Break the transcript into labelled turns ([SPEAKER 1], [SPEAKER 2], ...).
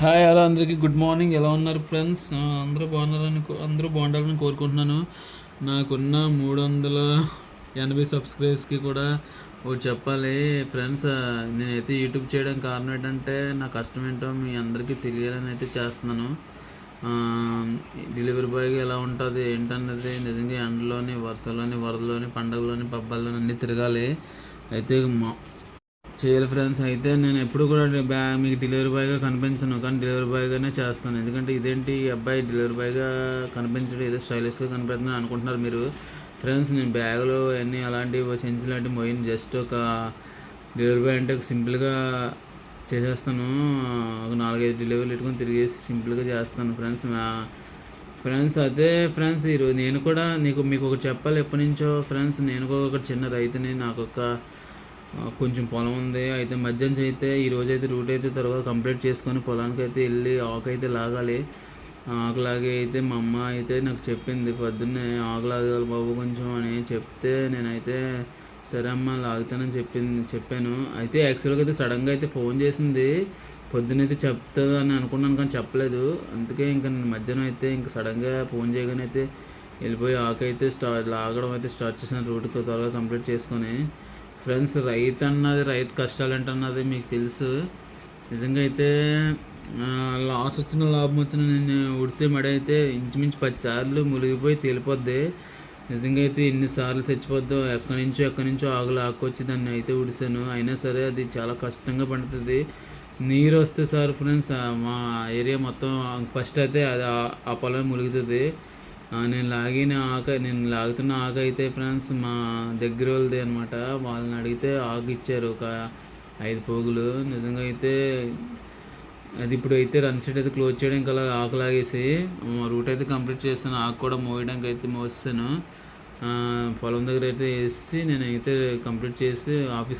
[SPEAKER 1] Hi hello అందరికీ good morning. ఎలా ఉన్నారు ఫ్రెండ్స్? అందరూ బాగుండాలని కోరుకుంటున్నాను. నాకున్న 380 సబ్స్క్రైబ్స్కి కూడా ఒకటి చెప్పాలి ఫ్రెండ్స్. నేనైతే యూట్యూబ్ చేయడానికి కారణం ఏంటంటే నా కష్టం ఏంటో మీ అందరికీ తెలియాలని అయితే చేస్తున్నాను. డెలివరీ బాయ్గా ఎలా ఉంటుంది ఏంటన్నది నిజంగా ఎండలోని, వర్షంలోని, వరదలోని, పండగలోని, పబ్బాల్లోని అన్నీ తిరగాలి. అయితే చేయాలి ఫ్రెండ్స్. అయితే నేను ఎప్పుడు కూడా మీకు డెలివరీ బాయ్గా కనిపించను, కానీ డెలివరీ బాయ్గానే చేస్తాను. ఎందుకంటే ఇదేంటి ఈ అబ్బాయి డెలివరీ బాయ్గా కనిపించడం ఏదో స్టైలిష్గా కనిపిస్తుందని అనుకుంటున్నారు మీరు ఫ్రెండ్స్. నేను బ్యాగులు అన్నీ అలాంటివి సెంచులు లాంటివి మోయిన్ జస్ట్ ఒక డెలివరీ బాయ్ అంటే సింపుల్గా చేసేస్తాను. ఒక 4-5 డెలివరీలు పెట్టుకొని తిరిగేసి సింపుల్గా చేస్తాను ఫ్రెండ్స్. అదే ఫ్రెండ్స్, ఈరోజు నేను కూడా మీకు ఒకటి చెప్పాలి ఎప్పటి నుంచో ఫ్రెండ్స్. నేను కూడా ఒక చిన్న రైతుని. నాకు కొంచెం పొలం ఉంది. అయితే మధ్యాహ్నం అయితే ఈరోజు అయితే రూట్ అయితే త్వరగా కంప్లీట్ చేసుకొని పొలానికి అయితే వెళ్ళి ఆకు అయితే లాగాలి. ఆకులాగి అయితే మా అమ్మ అయితే నాకు చెప్పింది పొద్దున్నే, ఆకు లాగాలి బాబు కొంచెం అని చెప్తే నేనైతే సరే అమ్మ లాగుతానని చెప్పాను. అయితే యాక్చువల్గా అయితే సడన్గా అయితే ఫోన్ చేసింది. పొద్దునైతే చెప్తుంది అని అనుకున్నాను, కానీ చెప్పలేదు. అందుకే ఇంకా నేను మధ్యాహ్నం అయితే ఇంకా సడన్గా ఫోన్ చేయగానే అయితే వెళ్ళిపోయి ఆకు అయితే లాగడం అయితే స్టార్ట్ చేసిన రూట్కి త్వరగా కంప్లీట్ చేసుకొని ఫ్రెండ్స్. రైతు కష్టాలు ఏంటన్నది మీకు తెలుసు. నిజంగా అయితే లాస్ వచ్చిన లాభం వచ్చిన నేను ఉడిసే మడి అయితే ఇంచుమించు 10 సార్లు మునిగిపోయి తేలిపోద్ది. నిజంగా అయితే ఎన్నిసార్లు చచ్చిపోద్దో. ఎక్కడి నుంచో ఆకులు ఆకొచ్చి దాన్ని అయితే ఉడిసాను. అయినా సరే అది చాలా కష్టంగా పండుతుంది. నీరు వస్తే సార్ ఫ్రెండ్స్, మా ఏరియా మొత్తం ఫస్ట్ అయితే అది ఆ పొలం ములుగుతుంది. నేను లాగుతున్న ఆకు అయితే ఫ్రెండ్స్ మా దగ్గర వాళ్ళది అనమాట. వాళ్ళని అడిగితే ఆకు ఇచ్చారు ఒక 5 పోగులు. నిజంగా అయితే అది ఇప్పుడు అయితే రన్ సైడ్ అయితే క్లోజ్ చేయడానికి అలా ఆకు లాగేసి రూట్ అయితే కంప్లీట్ చేస్తాను. ఆకు కూడా మోయడానికి అయితే మోస్తాను. పొలం దగ్గర అయితే వేసి నేనైతే కంప్లీట్ చేసి ఆఫీస్కి